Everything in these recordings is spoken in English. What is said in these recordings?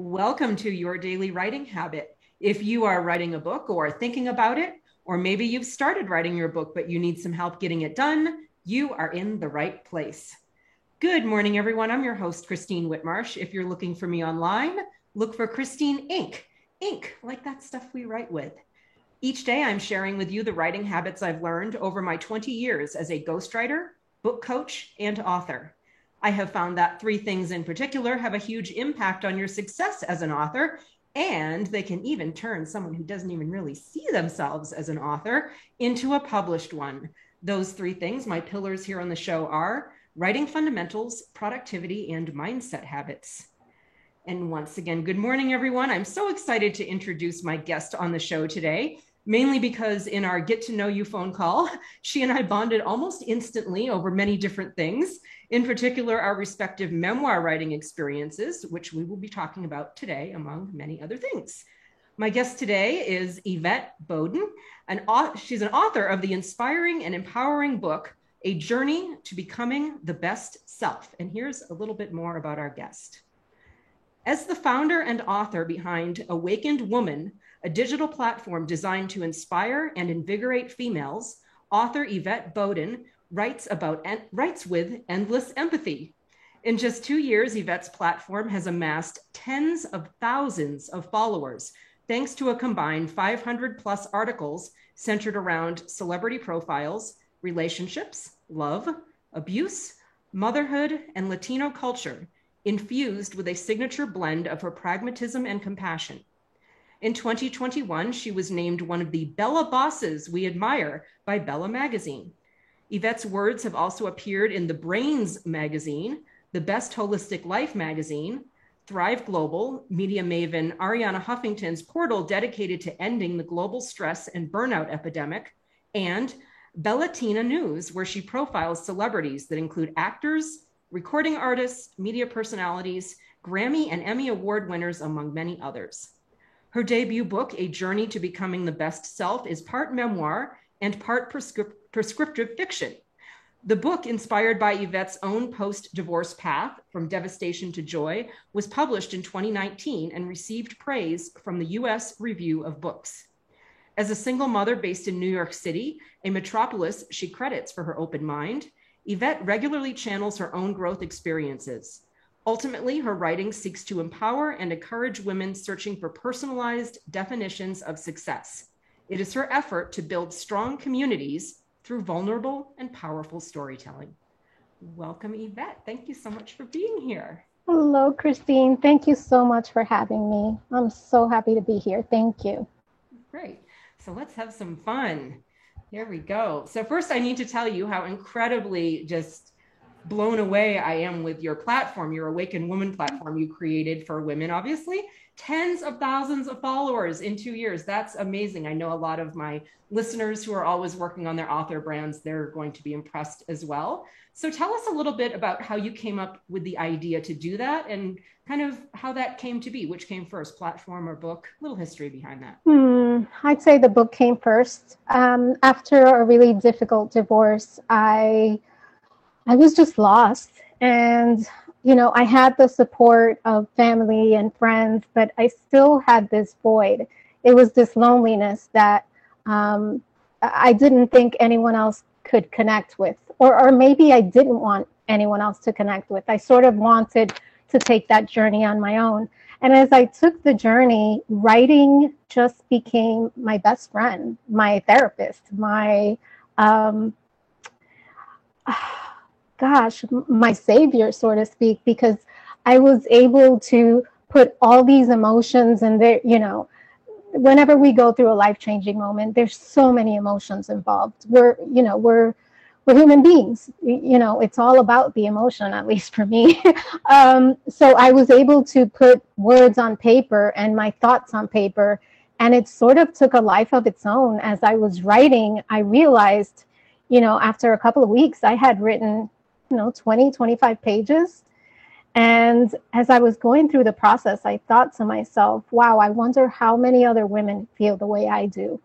Welcome to Your Daily Writing Habit. If you are writing a book or thinking about it, or maybe you've started writing your book, but you need some help getting it done, you are in the right place. Good morning, everyone. I'm your host, Christine Whitmarsh. If you're looking for me online, look for Christine Ink. Ink, like that stuff we write with. Each day, I'm sharing with you the writing habits I've learned over my 20 years as a ghostwriter, book coach, and author. I have found that three things in particular have a huge impact on your success as an author, and they can even turn someone who doesn't even really see themselves as an author into a published one. Those three things, my pillars here on the show, are writing fundamentals, productivity, and mindset habits. And once again, good morning, everyone. I'm so excited to introduce my guest on the show today, mainly because in our Get to Know You phone call, she and I bonded almost instantly over many different things, in particular, our respective memoir writing experiences, which we will be talking about today, among many other things. My guest today is Yvette Bowden. She's an author of the inspiring and empowering book, A Journey to Becoming the Best Self. And here's a little bit more about our guest. As the founder and author behind Awakened Woman, a digital platform designed to inspire and invigorate females, author Yvette Bowden writes with endless empathy. In just 2 years, Yvette's platform has amassed tens of thousands of followers, thanks to a combined 500 plus articles centered around celebrity profiles, relationships, love, abuse, motherhood, and Latino culture, infused with a signature blend of her pragmatism and compassion. In 2021, she was named one of the Bella Bosses We Admire by Bella Magazine. Yvette's words have also appeared in The Brains magazine, The Best Holistic Life magazine, Thrive Global, media maven Arianna Huffington's portal dedicated to ending the global stress and burnout epidemic, and Bellatina News, where she profiles celebrities that include actors, recording artists, media personalities, Grammy and Emmy Award winners, among many others. Her debut book, A Journey to Becoming the Best Self, is part memoir and part prescriptive fiction. The book, inspired by Yvette's own post-divorce path from devastation to joy, was published in 2019 and received praise from the U.S. Review of Books. As a single mother based in New York City, a metropolis she credits for her open mind, Yvette regularly channels her own growth experiences. Ultimately, her writing seeks to empower and encourage women searching for personalized definitions of success. It is her effort to build strong communities through vulnerable and powerful storytelling. Welcome, Yvette. Thank you so much for being here. Hello, Christine. Thank you so much for having me. I'm so happy to be here. Thank you. Great. So let's have some fun. Here we go. So first, I need to tell you how incredibly just blown away I am with your platform, your Awakened Woman platform you created for women, obviously. Tens of thousands of followers in 2 years. That's amazing. I know a lot of my listeners who are always working on their author brands, they're going to be impressed as well. So tell us a little bit about how you came up with the idea to do that and kind of how that came to be. Which came first, platform or book? A little history behind that. I'd say the book came first. After a really difficult divorce, I was just lost. And, I had the support of family and friends, but I still had this void. It was this loneliness that I didn't think anyone else could connect with, or maybe I didn't want anyone else to connect with. I sort of wanted to take that journey on my own. And as I took the journey, writing just became my best friend, my therapist, my my savior, so to speak, because I was able to put all these emotions in there. Whenever we go through a life-changing moment, there's so many emotions involved. We're human beings. It's all about the emotion, at least for me. So I was able to put words on paper and my thoughts on paper, and it sort of took a life of its own. As I was writing, I realized, after a couple of weeks, I had written 20, 25 pages. And as I was going through the process, I thought to myself, wow, I wonder how many other women feel the way I do.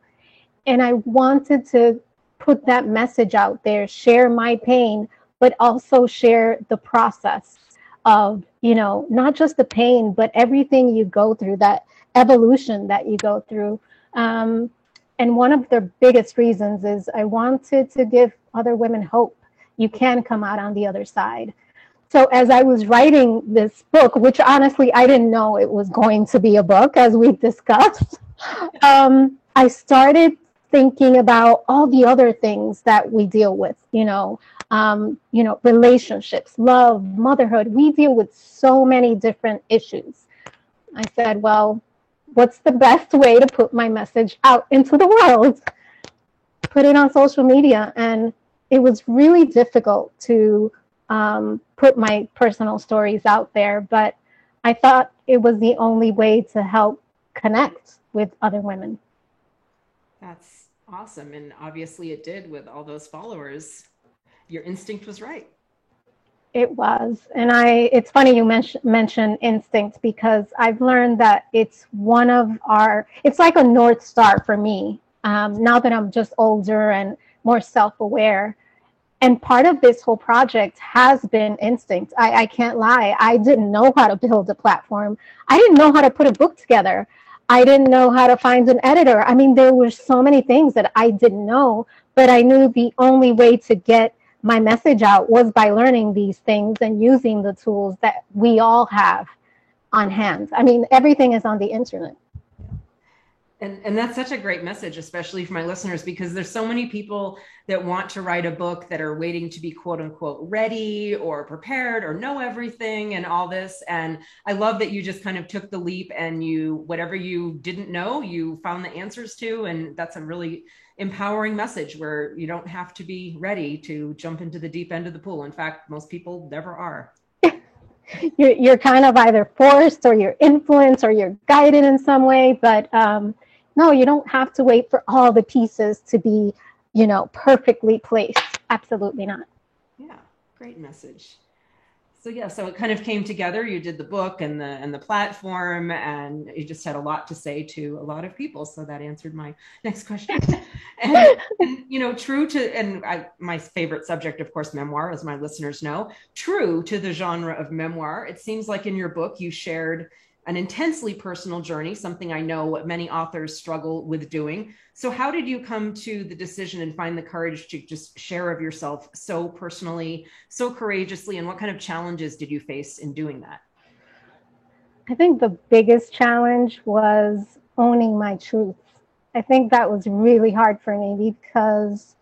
And I wanted to put that message out there, share my pain, but also share the process of, not just the pain, but everything you go through, that evolution that you go through. And one of the biggest reasons is I wanted to give other women hope. You can come out on the other side. So as I was writing this book, which honestly, I didn't know it was going to be a book, as we've discussed, I started thinking about all the other things that we deal with, relationships, love, motherhood. We deal with so many different issues. I said, well, what's the best way to put my message out into the world? Put it on social media. And it was really difficult to put my personal stories out there, but I thought it was the only way to help connect with other women. That's awesome. And obviously it did with all those followers. Your instinct was right. It was. And it's funny you mention instinct, because I've learned that it's it's like a North Star for me, now that I'm just older and more self-aware. And part of this whole project has been instinct. I can't lie. I didn't know how to build a platform. I didn't know how to put a book together. I didn't know how to find an editor. I mean, there were so many things that I didn't know, but I knew the only way to get my message out was by learning these things and using the tools that we all have on hand. I mean, everything is on the internet. And that's such a great message, especially for my listeners, because there's so many people that want to write a book that are waiting to be quote unquote ready or prepared or know everything and all this. And I love that you just kind of took the leap and whatever you didn't know, you found the answers to. And that's a really empowering message where you don't have to be ready to jump into the deep end of the pool. In fact, most people never are. You're kind of either forced or you're influenced or you're guided in some way, but no, you don't have to wait for all the pieces to be, perfectly placed. Absolutely not. Yeah, great message. So it kind of came together. You did the book and the platform, and you just had a lot to say to a lot of people. So that answered my next question. and true to, my favorite subject, of course, memoir, as my listeners know, true to the genre of memoir, it seems like in your book, you shared an intensely personal journey, something I know many authors struggle with doing. So how did you come to the decision and find the courage to just share of yourself so personally, so courageously, and what kind of challenges did you face in doing that? I think the biggest challenge was owning my truth. I think that was really hard for me, because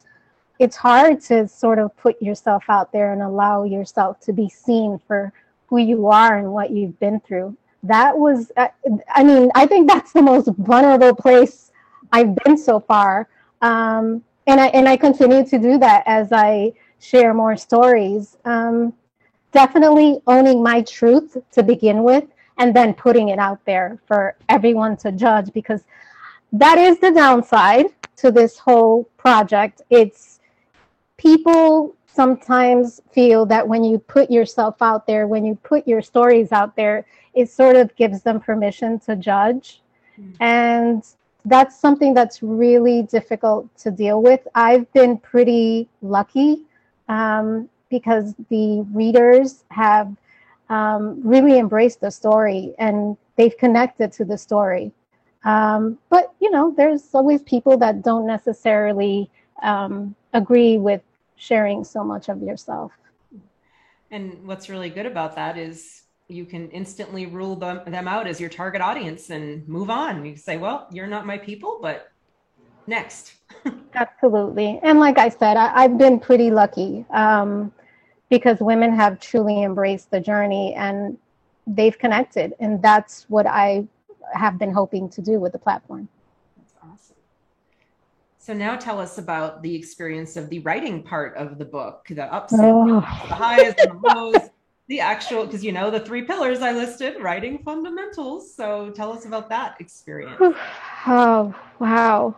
it's hard to sort of put yourself out there and allow yourself to be seen for who you are and what you've been through. That was, I think that's the most vulnerable place I've been so far. And I continue to do that as I share more stories. Definitely owning my truth to begin with, and then putting it out there for everyone to judge, because that is the downside to this whole project. It's people sometimes feel that when you put yourself out there, when you put your stories out there, it sort of gives them permission to judge. And that's something that's really difficult to deal with. I've been pretty lucky because the readers have really embraced the story and they've connected to the story. But, there's always people that don't necessarily agree with sharing so much of yourself. And what's really good about that is you can instantly rule them out as your target audience and move on. You say, well, you're not my people, but next. Absolutely. And like I said, I've been pretty lucky because women have truly embraced the journey and they've connected. And that's what I have been hoping to do with the platform. That's awesome. So now tell us about the experience of the writing part of the book, the ups and downs, the highs and the lows. The actual, because the 3 pillars I listed, writing fundamentals. So tell us about that experience. Oh, wow.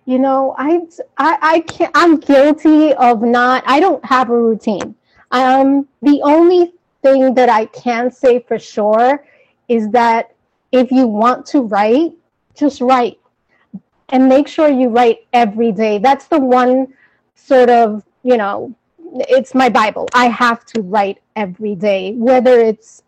I can't, I'm guilty of I don't have a routine. The only thing that I can say for sure is that if you want to write, just write. And make sure you write every day. That's the one sort of, it's my Bible. I have to write every day, whether it's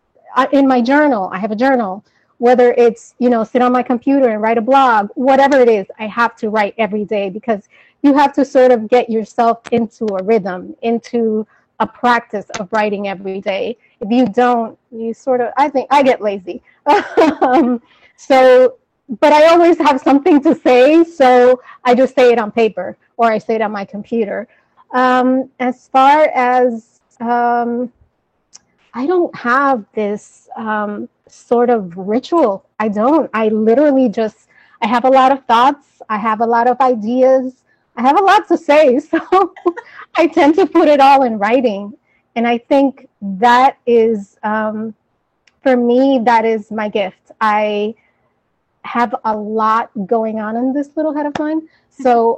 in my journal. I have a journal. Whether it's, sit on my computer and write a blog, whatever it is, I have to write every day, because you have to sort of get yourself into a rhythm, into a practice of writing every day. If you don't, I think I get lazy. So, but I always have something to say, so I just say it on paper or I say it on my computer. As far as, I don't have this sort of ritual. I don't. I literally just, I have a lot of thoughts. I have a lot of ideas. I have a lot to say. So I tend to put it all in writing. And I think that is, for me, that is my gift. I have a lot going on in this little head of mine. So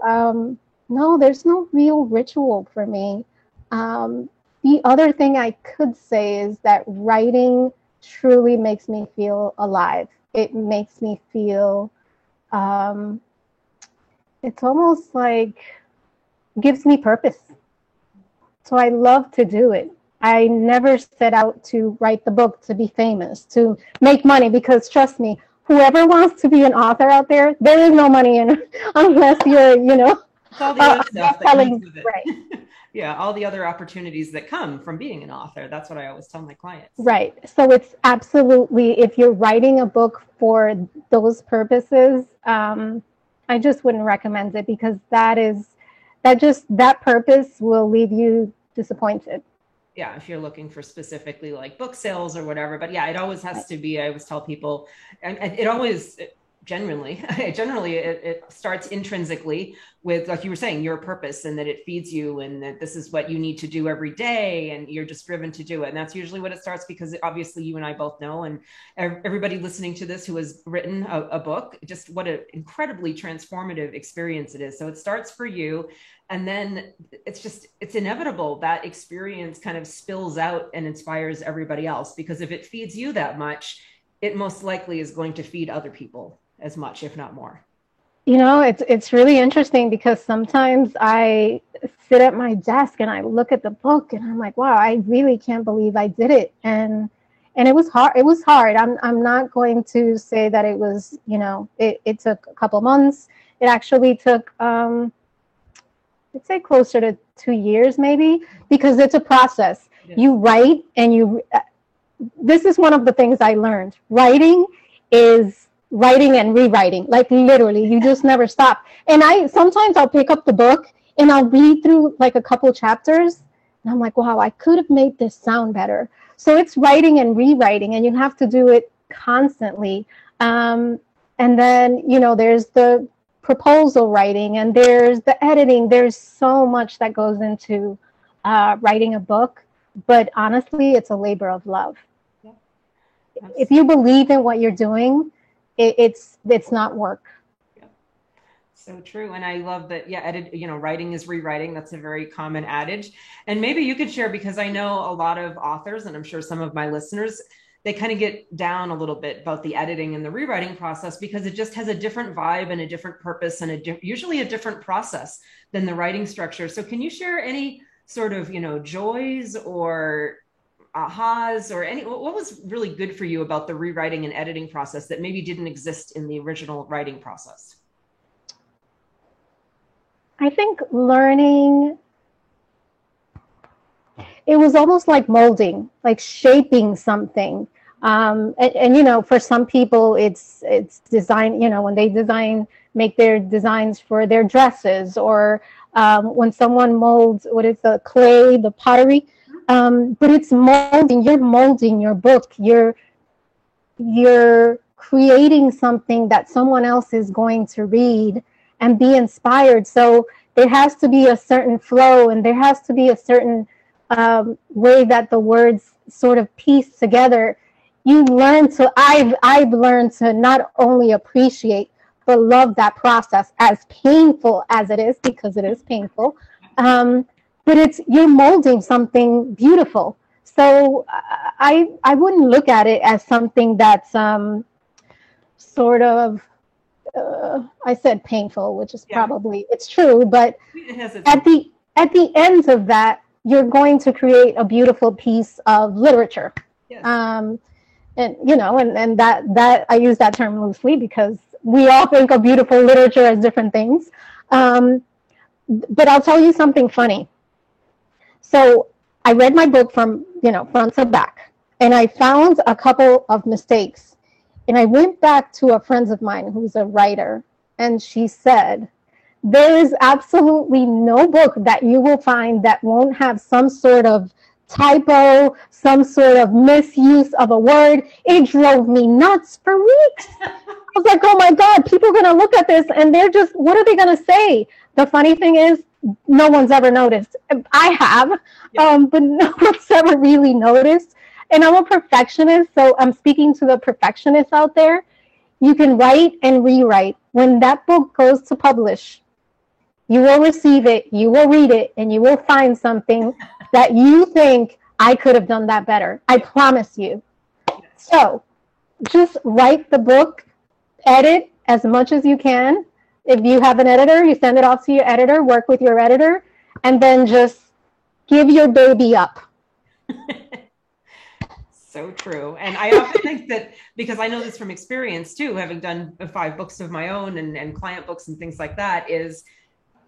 no, there's no real ritual for me. The other thing I could say is that writing truly makes me feel alive. It makes me feel, it's almost like, gives me purpose. So I love to do it. I never set out to write the book to be famous, to make money, because trust me, whoever wants to be an author out there, there is no money in it unless you're, all the other stuff that comes with it. Right. Yeah, all the other opportunities that come from being an author. That's what I always tell my clients. Right. So it's absolutely, if you're writing a book for those purposes, I just wouldn't recommend it, because that purpose will leave you disappointed. Yeah, if you're looking for specifically like book sales or whatever. But yeah, it always has to be, I always tell people, and it always, generally it starts intrinsically with, like you were saying, your purpose, and that it feeds you, and that this is what you need to do every day, and you're just driven to do it. And that's usually what it starts, because obviously you and I both know, and everybody listening to this who has written a book, just what an incredibly transformative experience it is. So it starts for you, and then it's inevitable that experience kind of spills out and inspires everybody else, because if it feeds you that much, it most likely is going to feed other people as much, if not more. It's really interesting, because sometimes I sit at my desk and I look at the book and I'm like, wow, I really can't believe I did it. And it was hard. It was hard. I'm not going to say that it was, it took a couple months. It actually took, I'd say closer to 2 years maybe, because it's a process. Yes. You write and this is one of the things I learned. Writing is writing and rewriting, like literally, you just never stop. And sometimes I'll pick up the book and I'll read through like a couple chapters and I'm like, wow, I could have made this sound better. So it's writing and rewriting, and you have to do it constantly. And then, there's the proposal writing, and there's the editing. There's so much that goes into writing a book, but honestly, it's a labor of love. Yeah. If you believe in what you're doing, it's not work. Yeah. So true. And I love that. Yeah. Writing is rewriting. That's a very common adage. And maybe you could share, because I know a lot of authors, and I'm sure some of my listeners, they kind of get down a little bit about the editing and the rewriting process, because it just has a different vibe and a different purpose, and usually a different process than the writing structure. So can you share any sort of, joys or ahas, or what was really good for you about the rewriting and editing process that maybe didn't exist in the original writing process? I think learning, it was almost like molding, like shaping something. And for some people, it's design, when they make their designs for their dresses, or when someone molds, what is the clay, the pottery. But it's molding. You're molding your book. You're creating something that someone else is going to read and be inspired. So there has to be a certain flow, and there has to be a certain way that the words sort of piece together. I've learned to not only appreciate but love that process, as painful as it is, because it is painful. But you're molding something beautiful. So I wouldn't look at it as something that's sort of, I said painful, which is probably, it's true, but at the ends of that, you're going to create a beautiful piece of literature. Yes. And and that I use that term loosely because we all think of beautiful literature as different things. But I'll tell you something funny. So I read my book from front to back, and I found a couple of mistakes. And I went back to a friend of mine who's a writer, and she said, there is absolutely no book that you will find that won't have some sort of typo, some sort of misuse of a word. It drove me nuts for weeks. I was like, oh my God, people are going to look at this and they're just, what are they going to say? The funny thing is, no one's ever noticed. I have, but no one's ever really noticed. And I'm a perfectionist, so I'm speaking to the perfectionists out there. You can write and rewrite. When that book goes to publish, you will receive it, you will read it, and you will find something that you think, I could have done that better. I promise you. So just write the book, edit as much as you can. If you have an editor, you send it off to your editor, work with your editor, and then just give your baby up. So true. And I often think that, because I know this from experience too, having done 5 books of my own and client books and things like that, is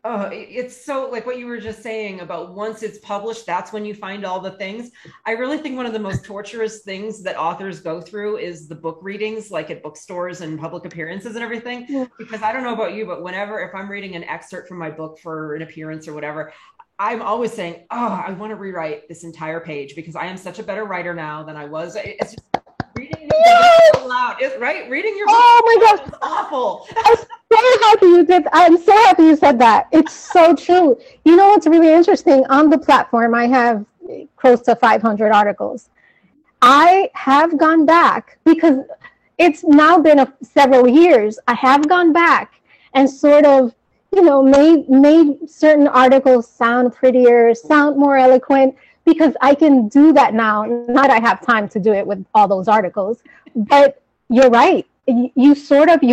it's so like what you were just saying about once it's published, that's when you find all the things. I really think one of the most torturous things that authors go through is the book readings, like at bookstores and public appearances and everything. Yeah. Because I don't know about you, but if I'm reading an excerpt from my book for an appearance or whatever, I'm always saying, I want to rewrite this entire page because I am such a better writer now than I was. It's just reading it so loud. Right? Reading your book. Oh my gosh. It's awful. I'm so happy you said that. It's so true. You know what's really interesting? On the platform, I have close to 500 articles. I have gone back because it's now been several years. I have gone back and sort of made certain articles sound prettier, sound more eloquent, because I can do that now. Not I have time to do it with all those articles, but you're right. You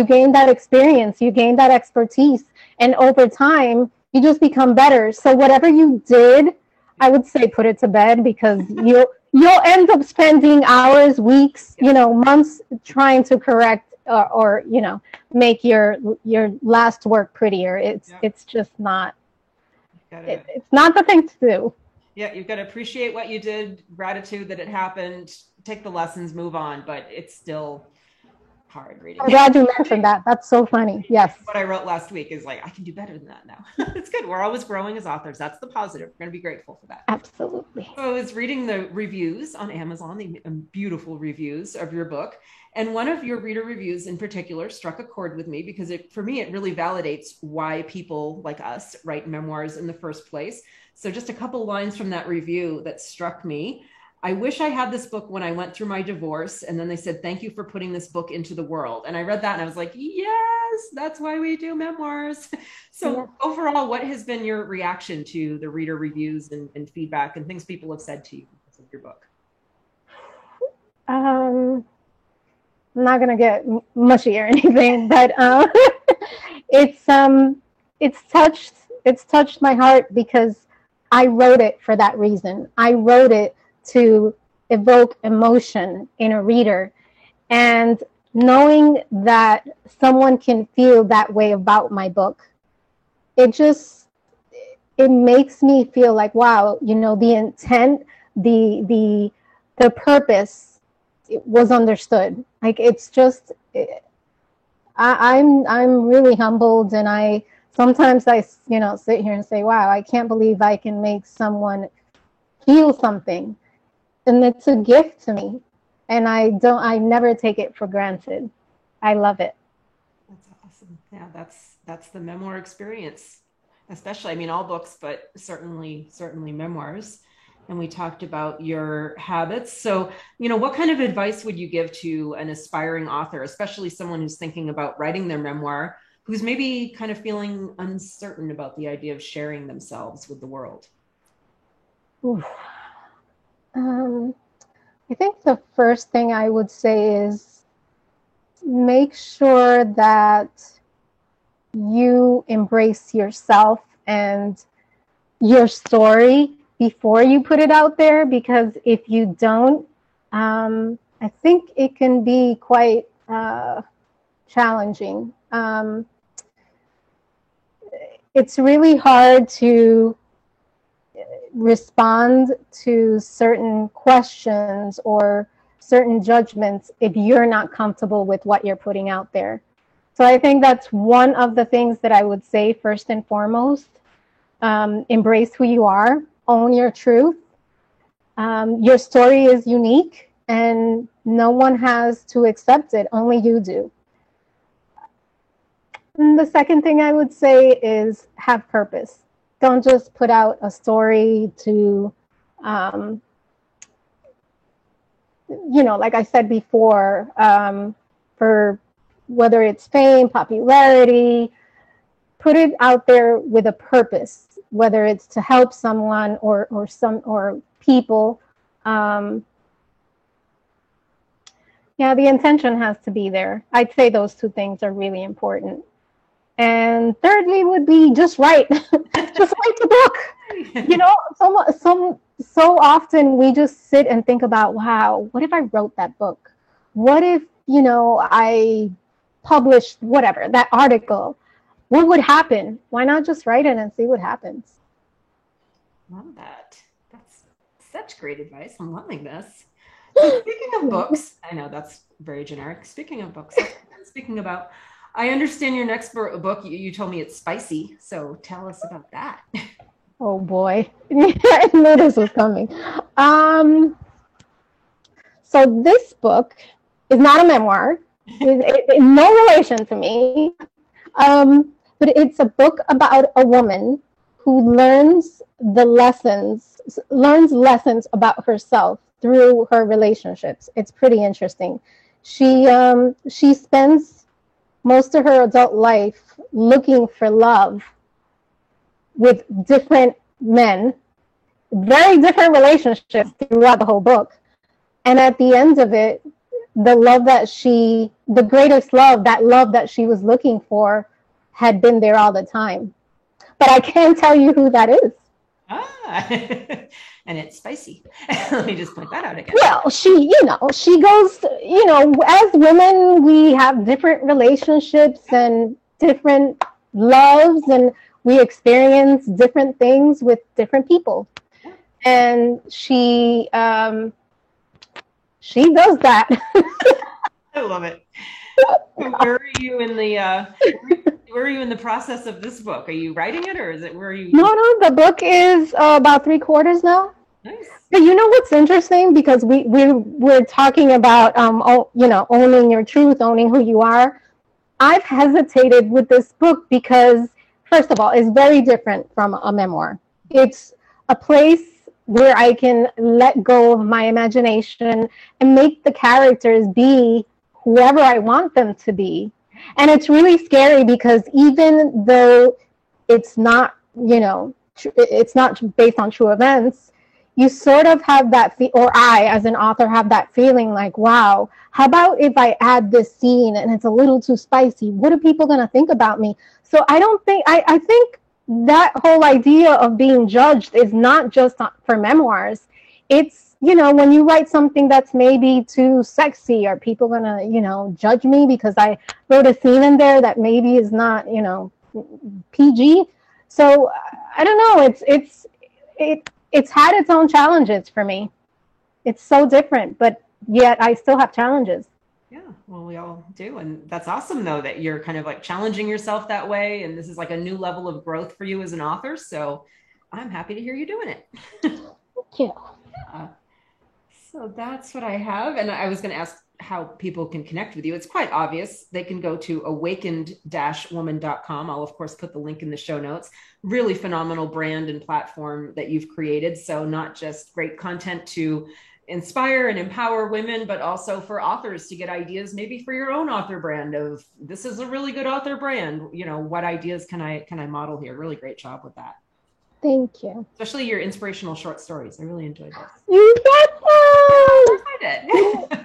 gain that experience, you gain that expertise, and over time, you just become better. So whatever you did, I would say put it to bed, because you'll end up spending hours, weeks, months trying to correct or make your last work prettier. It's just not. It's not the thing to do. Yeah, you've got to appreciate what you did, gratitude that it happened, take the lessons, move on, but it's still hard reading. I'm glad you mentioned that. That's so funny. Yes. What I wrote last week is like, I can do better than that now. It's good. We're always growing as authors. That's the positive. We're going to be grateful for that. Absolutely. So I was reading the reviews on Amazon, the beautiful reviews of your book. And one of your reader reviews in particular struck a chord with me because for me, it really validates why people like us write memoirs in the first place. So just a couple lines from that review that struck me. I wish I had this book when I went through my divorce. And then they said, thank you for putting this book into the world. And I read that and I was like, yes, that's why we do memoirs. So overall, what has been your reaction to the reader reviews and feedback and things people have said to you because of your book? I'm not going to get mushy or anything, but it's touched my heart because I wrote it for that reason. I wrote it to evoke emotion in a reader, and knowing that someone can feel that way about my book, it makes me feel like, wow, the intent, the purpose, it was understood. Like, it's just, I'm really humbled, and sometimes I sit here and say, wow, I can't believe I can make someone feel something. And it's a gift to me. And I never take it for granted. I love it. That's awesome. Yeah, that's the memoir experience, especially, I mean, all books, but certainly memoirs. And we talked about your habits. So, what kind of advice would you give to an aspiring author, especially someone who's thinking about writing their memoir, who's maybe kind of feeling uncertain about the idea of sharing themselves with the world? Oof. I think the first thing I would say is make sure that you embrace yourself and your story before you put it out there, because if you don't, I think it can be quite challenging. It's really hard to respond to certain questions or certain judgments if you're not comfortable with what you're putting out there. So I think that's one of the things that I would say first and foremost. Embrace who you are, own your truth. Your story is unique and no one has to accept it, only you do. And the second thing I would say is have purpose. Don't just put out a story to, like I said before, for whether it's fame, popularity, put it out there with a purpose, whether it's to help someone or people. The intention has to be there. I'd say those two things are really important. And thirdly would be just write. Just write the book. So often we just sit and think about, wow, what if I wrote that book? What if, I published whatever, that article? What would happen? Why not just write it and see what happens? Love that. That's such great advice. I'm loving this. So speaking of books, I know that's very generic. Speaking of books, speaking about, I understand your next book, you told me it's spicy. So tell us about that. Oh boy. I knew this was coming. So this book is not a memoir. It's no relation to me. But it's a book about a woman who learns lessons about herself through her relationships. It's pretty interesting. She spends most of her adult life looking for love with different men, very different relationships throughout the whole book. And at the end of it, the greatest love, that love that she was looking for, had been there all the time. But I can't tell you who that is. And it's spicy. Let me just point that out again. Well, she goes, as women, we have different relationships and different loves, and we experience different things with different people. And she does that. I love it. Where are you in the process of this book? Are you writing it, or is it where are you? No, the book is about 3/4 now. Nice. But what's interesting, because we're talking about owning your truth, owning who you are. I've hesitated with this book because, first of all, it's very different from a memoir. It's a place where I can let go of my imagination and make the characters be whoever I want them to be. And it's really scary because even though it's not, it's not based on true events, you sort of have that, or I, as an author, have that feeling like, wow, how about if I add this scene and it's a little too spicy? What are people going to think about me? So I think that whole idea of being judged is not just for memoirs. It's, when you write something that's maybe too sexy, are people going to, judge me because I wrote a scene in there that maybe is not, PG. So I don't know. It's had its own challenges for me. It's so different, but yet I still have challenges. Yeah, well, we all do. And that's awesome, though, that you're kind of like challenging yourself that way. And this is like a new level of growth for you as an author. So I'm happy to hear you doing it. Thank you. Yeah. So that's what I have. And I was going to ask how people can connect with you. It's quite obvious. They can go to awakened-woman.com. I'll, of course, put the link in the show notes. Really phenomenal brand and platform that you've created. So not just great content to inspire and empower women, but also for authors to get ideas, maybe for your own author brand of, this is a really good author brand. What ideas can I model here? Really great job with that. Thank you. Especially your inspirational short stories. I really enjoyed this. You get them! I did.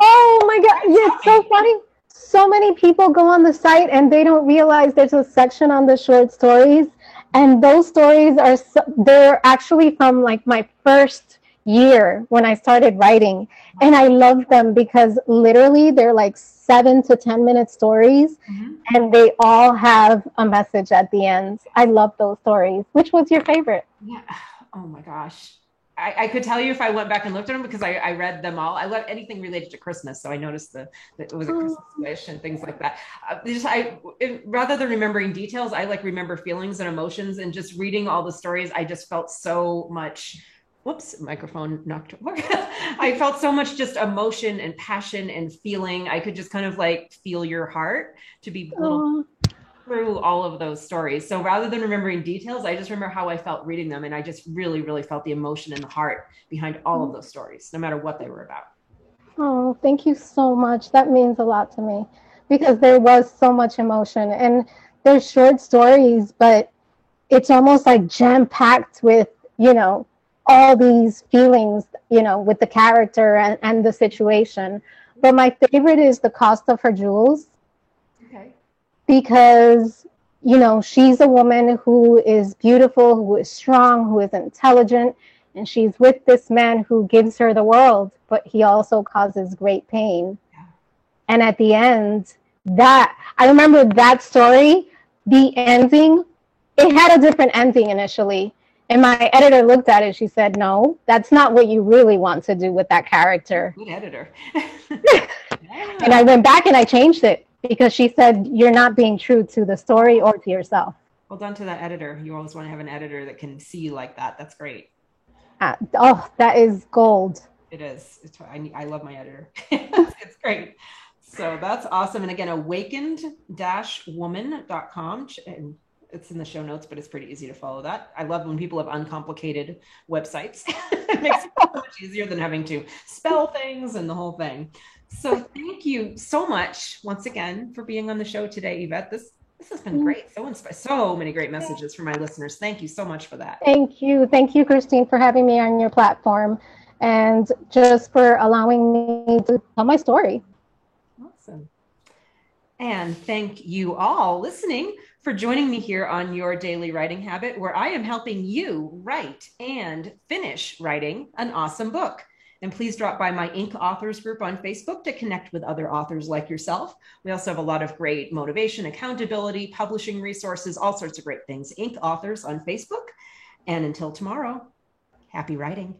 Oh my God. Yeah, it's so funny. So many people go on the site and they don't realize there's a section on the short stories. And those stories are, they're actually from like my first year when I started writing. And I love them because literally they're like 7 to 10 minute stories, and they all have a message at the end. I love those stories. Which was your favorite? Yeah. Oh my gosh. I could tell you if I went back and looked at them because I read them all. I love anything related to Christmas. So I noticed that it was a Christmas wish and things like that. Rather than remembering details, I like remember feelings and emotions, and just reading all the stories. I just felt so much, whoops, microphone knocked over. I felt so much just emotion and passion and feeling. I could just kind of like feel your heart to be little through all of those stories. So rather than remembering details, I just remember how I felt reading them. And I just really, really felt the emotion and the heart behind all of those stories, no matter what they were about. Oh, thank you so much. That means a lot to me because there was so much emotion, and they're short stories, but it's almost like jam packed with, all these feelings, with the character and the situation. But my favorite is The Cost of Her Jewels. Okay. Because, she's a woman who is beautiful, who is strong, who is intelligent, and she's with this man who gives her the world, but he also causes great pain. Yeah. And at the end, I remember that story, the ending, it had a different ending initially. And my editor looked at it. She said, no, that's not what you really want to do with that character. Good editor. And I went back and I changed it because she said, you're not being true to the story or to yourself. Well done to that editor. You always want to have an editor that can see you like that. That's great. That is gold. It is. I love my editor. It's great. So that's awesome. And again, awakened-woman.com. And it's in the show notes, but it's pretty easy to follow that. I love when people have uncomplicated websites. It makes it so much easier than having to spell things and the whole thing. So thank you so much once again for being on the show today, Yvette. This has been great. So many great messages for my listeners. Thank you so much for that. Thank you. Thank you, Christine, for having me on your platform and just for allowing me to tell my story. Awesome. And thank you all listening for joining me here on Your Daily Writing Habit, where I am helping you write and finish writing an awesome book. And please drop by my Inc. Authors group on Facebook to connect with other authors like yourself. We also have a lot of great motivation, accountability, publishing resources, all sorts of great things. Inc. Authors on Facebook. And until tomorrow, happy writing.